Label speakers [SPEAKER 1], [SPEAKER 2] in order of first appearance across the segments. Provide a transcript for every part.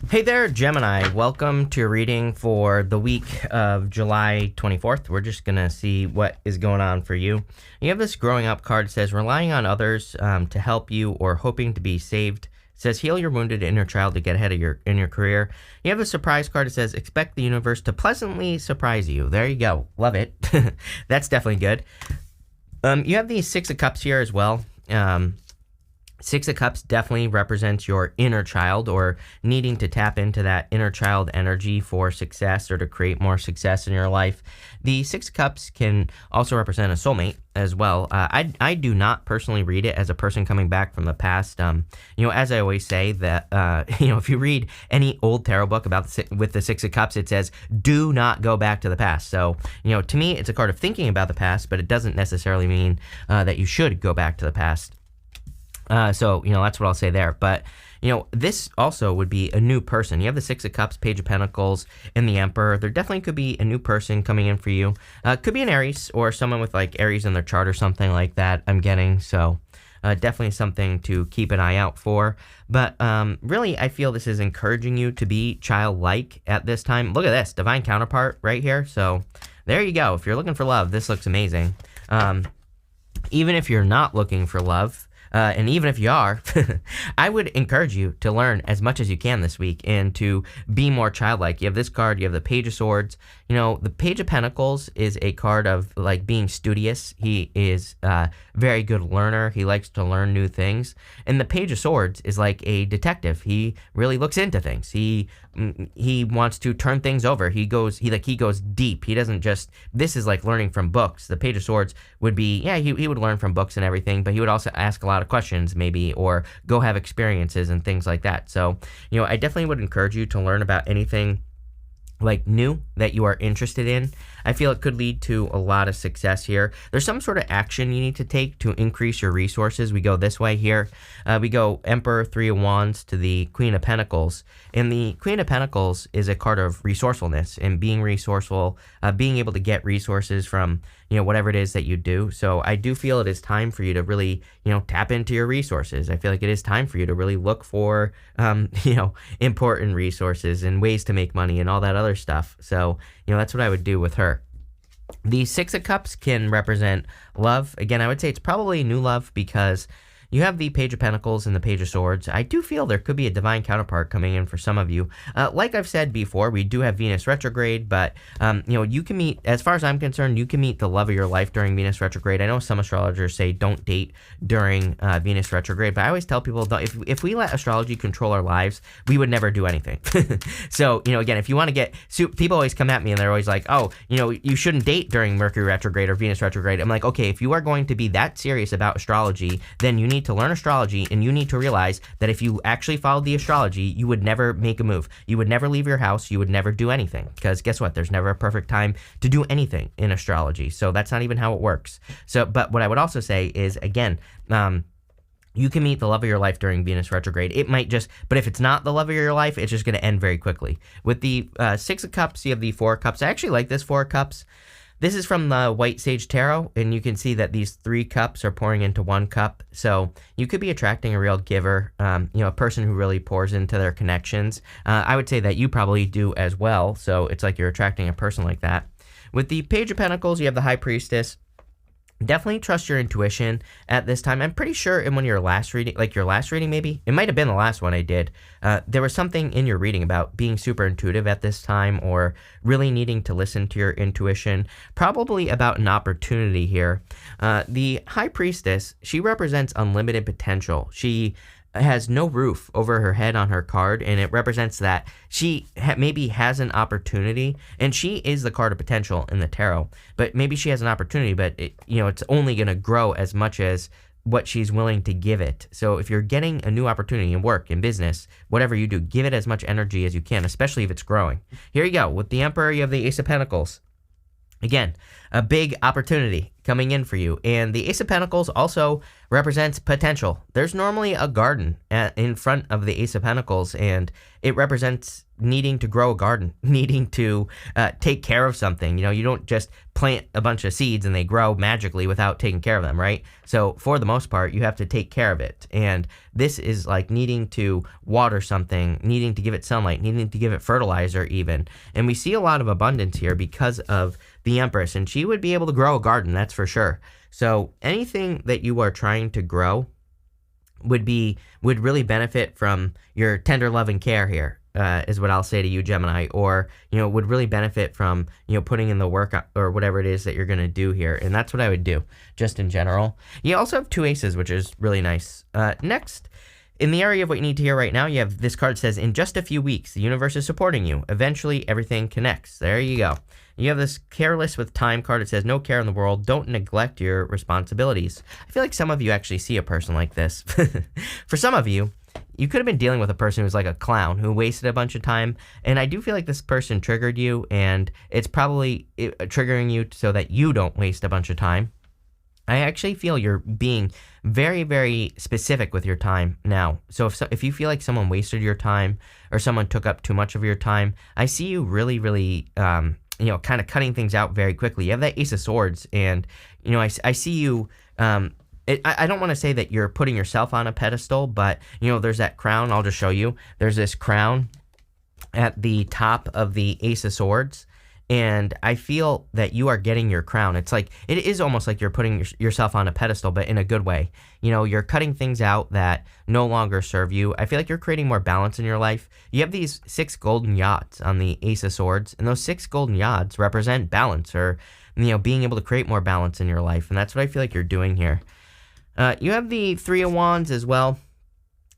[SPEAKER 1] Hey there, Gemini. Welcome to your reading for the week of July 24th. We're just going to see what is going on for you. You have this growing up card. It says, relying on others to help you or hoping to be saved. It says, heal your wounded inner child to get ahead of in your career. You have a surprise card. It says, expect the universe to pleasantly surprise you. There you go. Love it. That's definitely good. You have the Six of Cups here as well. Six of Cups definitely represents your inner child or needing to tap into that inner child energy for success or to create more success in your life. The Six of Cups can also represent a soulmate as well. I do not personally read it as a person coming back from the past. As I always say that, if you read any old tarot book with the Six of Cups, it says, do not go back to the past. So, to me, it's a card of thinking about the past, but it doesn't necessarily mean that you should go back to the past. That's what I'll say there. But, this also would be a new person. You have the Six of Cups, Page of Pentacles, and the Emperor. There definitely could be a new person coming in for you. Could be an Aries or someone with like Aries in their chart or something like that, I'm getting. So definitely something to keep an eye out for. But really, I feel this is encouraging you to be childlike at this time. Look at this, Divine Counterpart right here. So there you go. If you're looking for love, this looks amazing. Even if you're not looking for love, and even if you are, I would encourage you to learn as much as you can this week and to be more childlike. You have this card, you have the Page of Swords. The Page of Pentacles is a card of like being studious. He is a very good learner. He likes to learn new things. And the Page of Swords is like a detective. He really looks into things. He wants to turn things over. He goes deep. He doesn't just, this is like learning from books. The Page of Swords would be, he would learn from books and everything, but he would also ask a lot of questions maybe, or go have experiences and things like that. So, I definitely would encourage you to learn about anything like new that you are interested in. I feel it could lead to a lot of success here. There's some sort of action you need to take to increase your resources. We go this way here. We go Emperor, Three of Wands to the Queen of Pentacles. And the Queen of Pentacles is a card of resourcefulness and being resourceful, being able to get resources from, whatever it is that you do. So I do feel it is time for you to really, tap into your resources. I feel like it is time for you to really look for, important resources and ways to make money and all that other stuff. So, that's what I would do with her. The Six of Cups can represent love. Again, I would say it's probably new love because you have the Page of Pentacles and the Page of Swords. I do feel there could be a divine counterpart coming in for some of you. Like I've said before, we do have Venus retrograde, but, you can meet, as far as I'm concerned, you can meet the love of your life during Venus retrograde. I know some astrologers say don't date during Venus retrograde, but I always tell people, if we let astrology control our lives, we would never do anything. So, again, if you want to get, people always come at me and they're always like, oh, you shouldn't date during Mercury retrograde or Venus retrograde. I'm like, okay, if you are going to be that serious about astrology, then you need to learn astrology, and you need to realize that if you actually followed the astrology, you would never make a move. You would never leave your house. You would never do anything, because guess what? There's never a perfect time to do anything in astrology. So that's not even how it works. So, but what I would also say is, again, you can meet the love of your life during Venus retrograde. It might just, but if it's not the love of your life, it's just going to end very quickly. With the Six of Cups, you have the Four of Cups. I actually like this Four of Cups. This is from the White Sage Tarot, and you can see that these three cups are pouring into one cup. So you could be attracting a real giver, a person who really pours into their connections. I would say that you probably do as well. So it's like you're attracting a person like that. With the Page of Pentacles, you have the High Priestess. Definitely trust your intuition at this time. I'm pretty sure in your last reading maybe, it might have been the last one I did, there was something in your reading about being super intuitive at this time or really needing to listen to your intuition, probably about an opportunity here. The High Priestess, she represents unlimited potential. She has no roof over her head on her card, and it represents that she maybe has an opportunity, and she is the card of potential in the tarot, but maybe she has an opportunity, but it's only going to grow as much as what she's willing to give it. So if you're getting a new opportunity in work, in business, whatever you do, give it as much energy as you can, especially if it's growing. Here you go. With the Emperor, you have the Ace of Pentacles. Again, a big opportunity coming in for you. And the Ace of Pentacles also represents potential. There's normally a garden in front of the Ace of Pentacles, and it represents needing to grow a garden, needing to take care of something. You don't just plant a bunch of seeds and they grow magically without taking care of them, right? So for the most part, you have to take care of it. And this is like needing to water something, needing to give it sunlight, needing to give it fertilizer even. And we see a lot of abundance here because of the Empress, and she would be able to grow a garden, that's for sure. So anything that you are trying to grow would really benefit from your tender love and care here, is what I'll say to you, Gemini, or, would really benefit from, putting in the work or whatever it is that you're going to do here. And that's what I would do just in general. You also have 2 aces, which is really nice. Next, in the area of what you need to hear right now, you have this card says, in just a few weeks, the universe is supporting you. Eventually, everything connects. There you go. You have this careless with time card. It says, no care in the world. Don't neglect your responsibilities. I feel like some of you actually see a person like this. For some of you, you could have been dealing with a person who's like a clown who wasted a bunch of time. And I do feel like this person triggered you, and it's probably triggering you so that you don't waste a bunch of time. I actually feel you're being very, very specific with your time now. So if you feel like someone wasted your time or someone took up too much of your time, I see you really, really, kind of cutting things out very quickly. You have that Ace of Swords, and, I see you, I don't want to say that you're putting yourself on a pedestal, but, there's that crown. I'll just show you. There's this crown at the top of the Ace of Swords, and I feel that you are getting your crown. It's like, it is almost like you're putting yourself on a pedestal, but in a good way. You're cutting things out that no longer serve you. I feel like you're creating more balance in your life. You have these 6 golden yachts on the Ace of Swords, and those 6 golden yachts represent balance, or, being able to create more balance in your life. And that's what I feel like you're doing here. You have the 3 of Wands as well.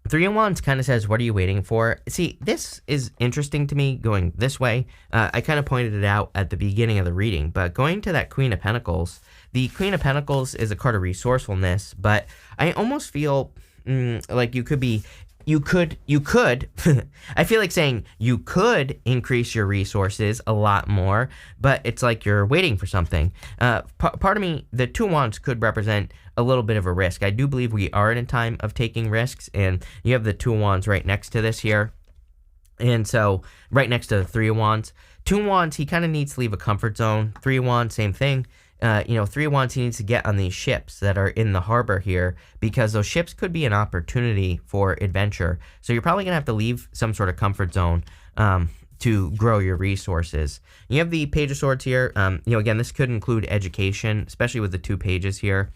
[SPEAKER 1] 3 of Wands kind of says, what are you waiting for? See, this is interesting to me going this way. I kind of pointed it out at the beginning of the reading, but going to that Queen of Pentacles, the Queen of Pentacles is a card of resourcefulness, but I almost feel like you could, I feel like saying you could increase your resources a lot more, but it's like you're waiting for something. Part of me, the 2 of Wands could represent a little bit of a risk. I do believe we are in a time of taking risks, and you have the 2 of Wands right next to this here. And so right next to the 3 of Wands. 2 of Wands, he kind of needs to leave a comfort zone. 3 of Wands, same thing. 3 of Wands, he needs to get on these ships that are in the harbor here, because those ships could be an opportunity for adventure. So you're probably going to have to leave some sort of comfort zone to grow your resources. You have the Page of Swords here. Again, this could include education, especially with the 2 pages here.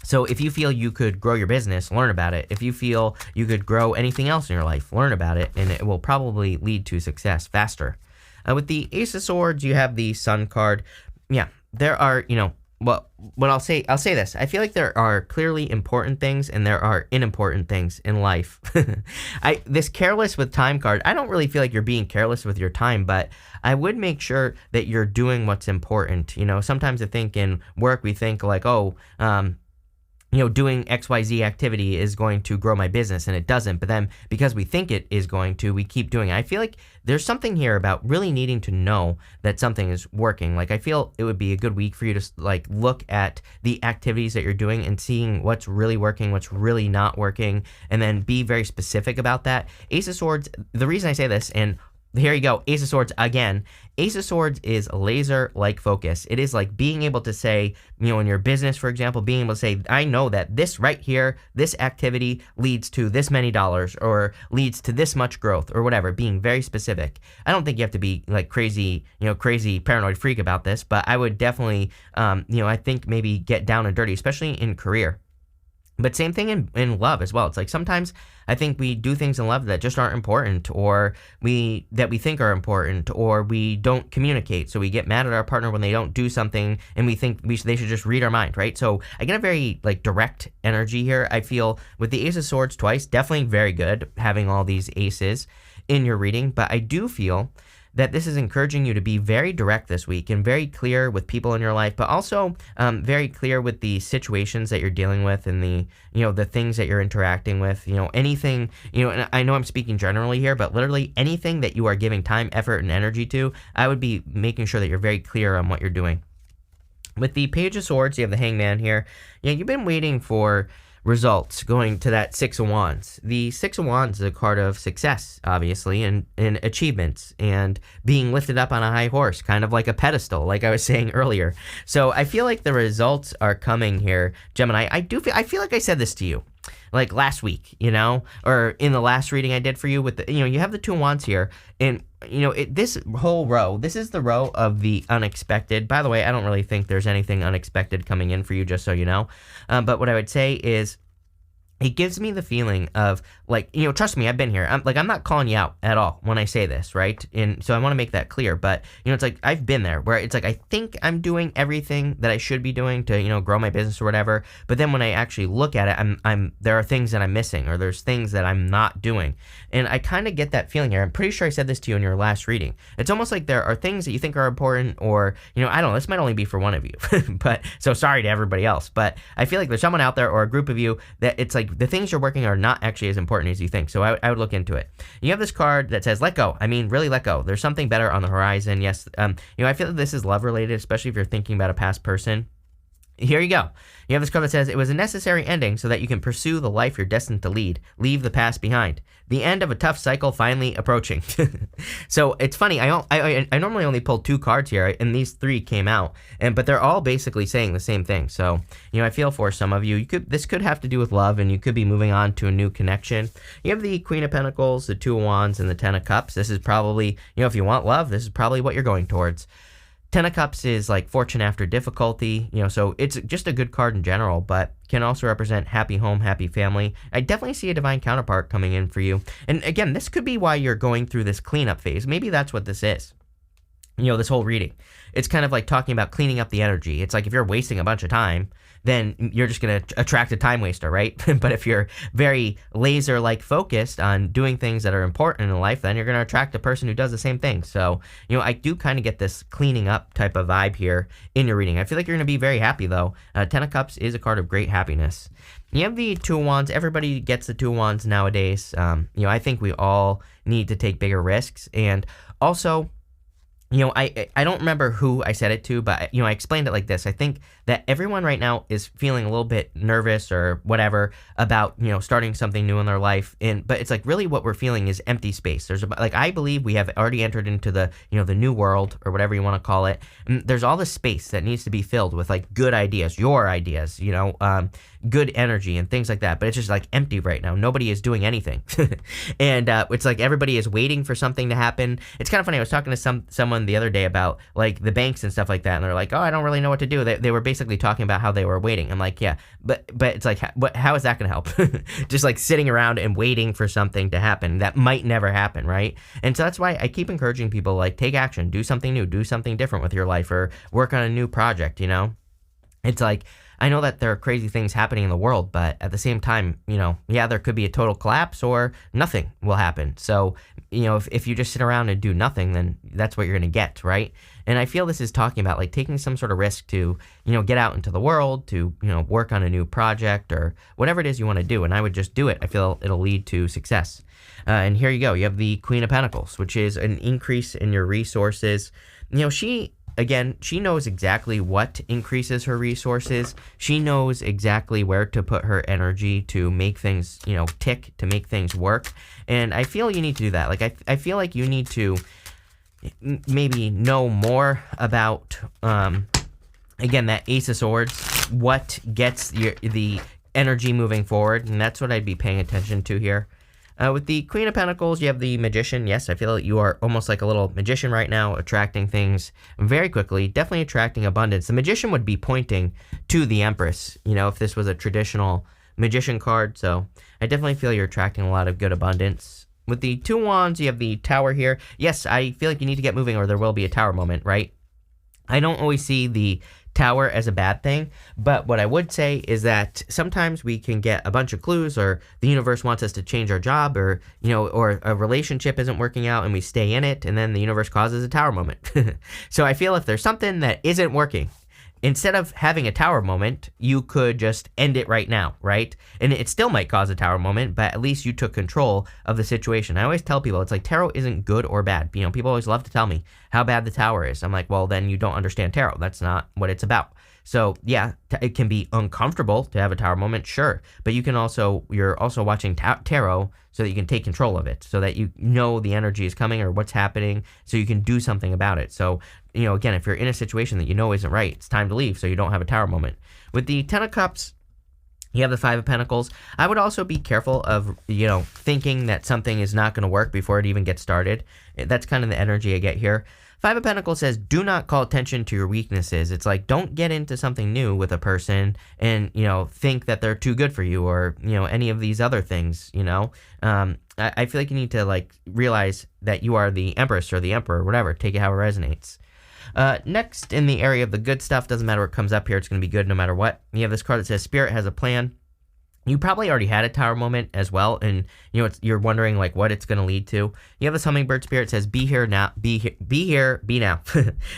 [SPEAKER 1] So if you feel you could grow your business, learn about it. If you feel you could grow anything else in your life, learn about it, and it will probably lead to success faster. With the Ace of Swords, you have the Sun card. Yeah, there are, what I'll say this. I feel like there are clearly important things and there are unimportant things in life. This careless with time card, I don't really feel like you're being careless with your time, but I would make sure that you're doing what's important. Sometimes I think in work we think like, doing XYZ activity is going to grow my business, and it doesn't. But then because we think it is going to, we keep doing it. I feel like there's something here about really needing to know that something is working. Like, I feel it would be a good week for you to look at the activities that you're doing and seeing what's really working, what's really not working, and then be very specific about that. Ace of Swords, the reason I say this, and here you go, Ace of Swords again. Ace of Swords is laser-like focus. It is like being able to say, in your business, for example, being able to say, I know that this right here, this activity leads to this many dollars or leads to this much growth or whatever, being very specific. I don't think you have to be like crazy paranoid freak about this, but I would definitely, I think maybe get down and dirty, especially in career. But same thing in love as well. It's like sometimes I think we do things in love that just aren't important, or that we think are important, or we don't communicate. So we get mad at our partner when they don't do something, and we think they should just read our mind, right? So I get a very direct energy here. I feel with the Ace of Swords twice, definitely very good having all these aces in your reading. But I do feel that this is encouraging you to be very direct this week and very clear with people in your life, but also very clear with the situations that you're dealing with and the things that you're interacting with, anything, and I know I'm speaking generally here, but literally anything that you are giving time, effort, and energy to, I would be making sure that you're very clear on what you're doing. With the Page of Swords, you have the Hangman here. Yeah, you've been waiting for results going to that Six of Wands. The Six of Wands is a card of success, obviously, and achievements and being lifted up on a high horse, kind of like a pedestal, like I was saying earlier. So I feel like the results are coming here, Gemini. I feel like I said this to you like last week, or in the last reading I did for you with the, you have the Two of Wands here, and this whole row, this is the row of the unexpected. By the way, I don't really think there's anything unexpected coming in for you, just so you know. But what I would say is, it gives me the feeling of like, trust me, I've been here. I'm not calling you out at all when I say this, right? And so I want to make that clear. But, it's like I've been there where it's like I think I'm doing everything that I should be doing to, grow my business or whatever. But then when I actually look at it, there are things that I'm missing, or there's things that I'm not doing. And I kind of get that feeling here. I'm pretty sure I said this to you in your last reading. It's almost like there are things that you think are important, or, I don't know, this might only be for one of you. But so sorry to everybody else. But I feel like there's someone out there or a group of you that it's like the things you're working are not actually as important as you think. So I would look into it. You have this card that says, let go. I mean, really let go. There's something better on the horizon. Yes. I feel that this is love related, especially if you're thinking about a past person. Here you go. You have this card that says, it was a necessary ending so that you can pursue the life you're destined to lead. Leave the past behind. The end of a tough cycle finally approaching. So it's funny. I normally only pull 2 cards here, and these 3 came out, but they're all basically saying the same thing. So, I feel for some of you, this could have to do with love, and you could be moving on to a new connection. You have the Queen of Pentacles, the Two of Wands, and the Ten of Cups. This is probably, if you want love, this is probably what you're going towards. Ten of Cups is like fortune after difficulty, so it's just a good card in general, but can also represent happy home, happy family. I definitely see a divine counterpart coming in for you. And again, this could be why you're going through this cleanup phase. Maybe that's what this is. This whole reading. It's kind of like talking about cleaning up the energy. It's like if you're wasting a bunch of time, then you're just going to attract a time waster, right? But if you're very laser-like focused on doing things that are important in life, then you're going to attract a person who does the same thing. So, I do kind of get this cleaning up type of vibe here in your reading. I feel like you're going to be very happy, though. Ten of Cups is a card of great happiness. You have the Two of Wands. Everybody gets the Two of Wands nowadays. I think we all need to take bigger risks. And also, I don't remember who I said it to, but, I explained it like this. I think that everyone right now is feeling a little bit nervous or whatever about, starting something new in their life. But it's like really what we're feeling is empty space. I believe we have already entered into the, the new world or whatever you want to call it. And there's all this space that needs to be filled with like good ideas, your ideas, good energy and things like that. But it's just like empty right now. Nobody is doing anything. And it's like everybody is waiting for something to happen. It's kind of funny. I was talking to someone the other day about like the banks and stuff like that, and they're like, oh, I don't really know what to do. They were basically talking about how they were waiting. I'm like, yeah, but it's like, how is that going to help? Just like sitting around and waiting for something to happen that might never happen, right? And so that's why I keep encouraging people, like, take action, do something new, do something different with your life, or work on a new project. It's like, I know that there are crazy things happening in the world, but at the same time, there could be a total collapse or nothing will happen. So, if you just sit around and do nothing, then that's what you're going to get, right? And I feel this is talking about like taking some sort of risk to, get out into the world, to, work on a new project or whatever it is you want to do. And I would just do it. I feel it'll lead to success. And here you go. You have the Queen of Pentacles, which is an increase in your resources. She knows exactly what increases her resources. She knows exactly where to put her energy to make things, tick, to make things work. And I feel you need to do that. Like, I feel like you need to maybe know more about, again, that Ace of Swords, what gets the energy moving forward. And that's what I'd be paying attention to here. With the Queen of Pentacles, you have the Magician. Yes, I feel like you are almost like a little magician right now, attracting things very quickly, definitely attracting abundance. The Magician would be pointing to the Empress, if this was a traditional magician card. So I definitely feel you're attracting a lot of good abundance. With the Two Wands, you have the Tower here. Yes, I feel like you need to get moving or there will be a Tower moment, right? I don't always see the Tower as a bad thing, but what I would say is that sometimes we can get a bunch of clues, or the universe wants us to change our job, or or a relationship isn't working out and we stay in it, and then the universe causes a Tower moment. So I feel if there's something that isn't working, instead of having a tower moment, you could just end it right now, right? And it still might cause a tower moment, but at least you took control of the situation. I always tell people, it's like tarot isn't good or bad. You know, people always love to tell me how bad the tower is. I'm like, well, then you don't understand tarot. That's not what it's about. So yeah, it can be uncomfortable to have a tower moment, sure. But you're also watching tarot so that you can take control of it, so that you know the energy is coming or what's happening, so you can do something about it. So, you know, again, if you're in a situation that you know isn't right, it's time to leave so you don't have a tower moment. With the Ten of Cups, you have the Five of Pentacles. I would also be careful of, you know, thinking that something is not going to work before it even gets started. That's kind of the energy I get here. Five of Pentacles says, do not call attention to your weaknesses. It's like, don't get into something new with a person and, you know, think that they're too good for you or, you know, any of these other things, you know. I feel like you need to, like, realize that you are the Empress or the Emperor or whatever. Take it how it resonates. Next, in the area of the good stuff, doesn't matter what comes up here, it's going to be good no matter what. You have this card that says, Spirit has a plan. You probably already had a tower moment as well, and you know you're wondering like what it's going to lead to. You have this hummingbird spirit says, "Be here now, be here, be now."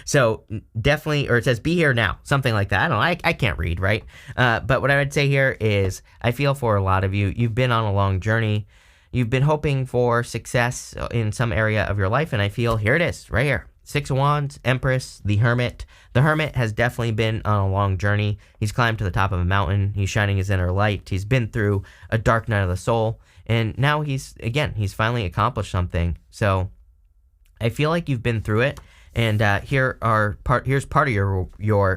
[SPEAKER 1] So definitely, or it says, "Be here now," something like that. I don't know. I can't read, right? But what I would say here is, I feel for a lot of you, you've been on a long journey. You've been hoping for success in some area of your life, and I feel here it is, right here. Six of Wands, Empress, the Hermit. The Hermit has definitely been on a long journey. He's climbed to the top of a mountain. He's shining his inner light. He's been through a dark night of the soul. And now he's finally accomplished something. So I feel like you've been through it. And here's part of your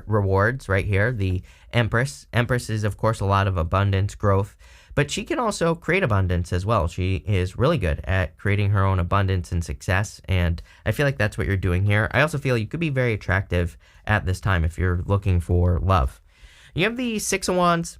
[SPEAKER 1] rewards right here. The Empress. Empress is, of course, a lot of abundance, growth. But she can also create abundance as well. She is really good at creating her own abundance and success, and I feel like that's what you're doing here. I also feel you could be very attractive at this time if you're looking for love. You have the Six of Wands.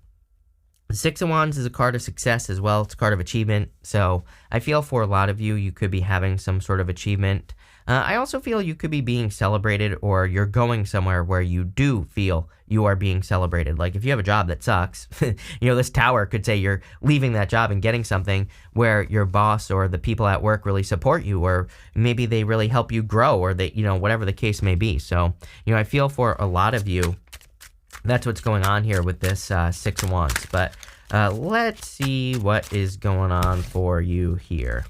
[SPEAKER 1] The Six of Wands is a card of success as well. It's a card of achievement. So I feel for a lot of you, you could be having some sort of achievement. I also feel you could be being celebrated, or you're going somewhere where you do feel you are being celebrated. Like if you have a job that sucks, you know, this tower could say you're leaving that job and getting something where your boss or the people at work really support you, or maybe they really help you grow, or they, you know, whatever the case may be. So, you know, I feel for a lot of you, that's what's going on here with this Six of Wands. But let's see what is going on for you here.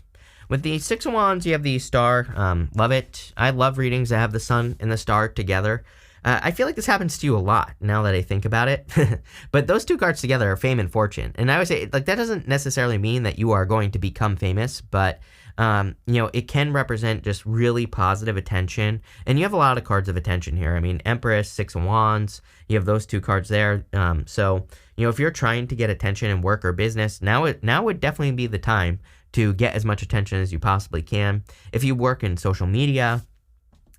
[SPEAKER 1] With the Six of Wands, you have the Star. Love it. I love readings that have the Sun and the Star together. I feel like this happens to you a lot now that I think about it. But those two cards together are fame and fortune. And I would say, like, that doesn't necessarily mean that you are going to become famous, but you know, it can represent just really positive attention. And you have a lot of cards of attention here. I mean, Empress, Six of Wands, you have those two cards there. So, you know, if you're trying to get attention in work or business, now would definitely be the time to get as much attention as you possibly can. If you work in social media,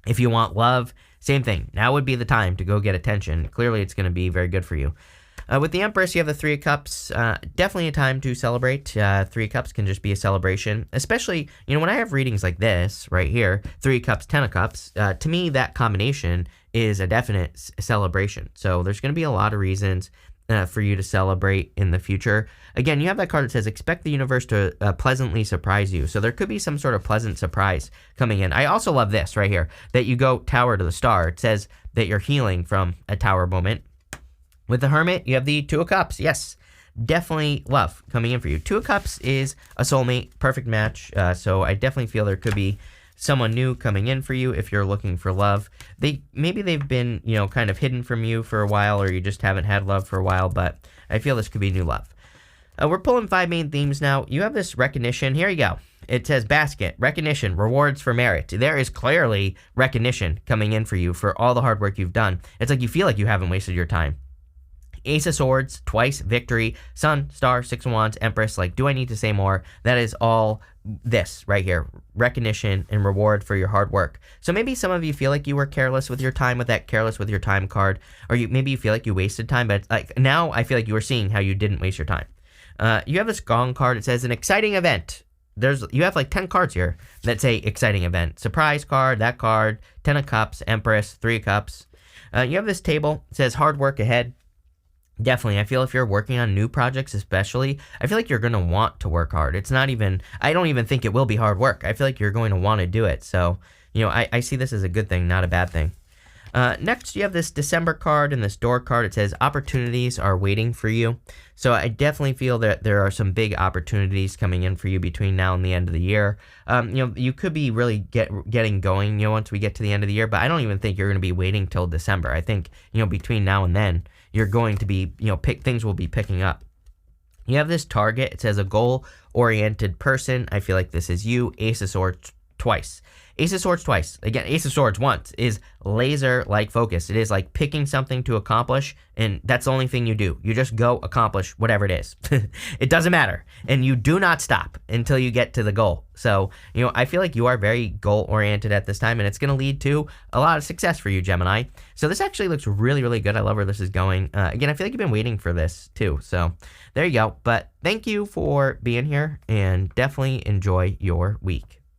[SPEAKER 1] if you want love, same thing. Now would be the time to go get attention. Clearly, it's going to be very good for you. With the Empress, you have the Three of Cups. Definitely a time to celebrate. Three of Cups can just be a celebration. Especially, you know, when I have readings like this right here, Three of Cups, Ten of Cups, to me, that combination is a definite celebration. So there's going to be a lot of reasons for you to celebrate in the future. Again, you have that card that says, expect the universe to pleasantly surprise you. So there could be some sort of pleasant surprise coming in. I also love this right here, that you go Tower to the Star. It says that you're healing from a tower moment. With the Hermit, you have the Two of Cups. Yes, definitely love coming in for you. Two of Cups is a soulmate, perfect match. So I definitely feel there could be someone new coming in for you if you're looking for love. Maybe they've been, you know, kind of hidden from you for a while, or you just haven't had love for a while, but I feel this could be new love. We're pulling 5 main themes now. You have this recognition. Here you go. It says basket, recognition, rewards for merit. There is clearly recognition coming in for you for all the hard work you've done. It's like you feel like you haven't wasted your time. Ace of Swords, twice, victory, Sun, Star, Six of Wands, Empress. Like, do I need to say more? That is all this right here. Recognition and reward for your hard work. So maybe some of you feel like you were careless with your time with that careless with your time card, or maybe you feel like you wasted time, but like now I feel like you are seeing how you didn't waste your time. You have this Gong card. It says an exciting event. You have like 10 cards here that say exciting event. Surprise card, that card, 10 of Cups, Empress, 3 of Cups. You have this table. It says hard work ahead. Definitely. I feel if you're working on new projects especially, I feel like you're going to want to work hard. It's not even, I don't even think it will be hard work. I feel like you're going to want to do it. So, you know, I see this as a good thing, not a bad thing. Next, you have this December card and this door card. It says opportunities are waiting for you. So I definitely feel that there are some big opportunities coming in for you between now and the end of the year. You could be really getting going, once we get to the end of the year, but I don't even think you're going to be waiting till December. I think, between now and then, you're going to be, things will be picking up. You have this target. It says a goal-oriented person. I feel like this is you. Ace of Swords twice. Ace of Swords twice. Again, Ace of Swords once is laser-like focus. It is like picking something to accomplish, and that's the only thing you do. You just go accomplish whatever it is. It doesn't matter. And you do not stop until you get to the goal. So, I feel like you are very goal-oriented at this time, and it's going to lead to a lot of success for you, Gemini. So this actually looks really, really good. I love where this is going. Again, I feel like you've been waiting for this, too. So there you go. But thank you for being here, and definitely enjoy your week.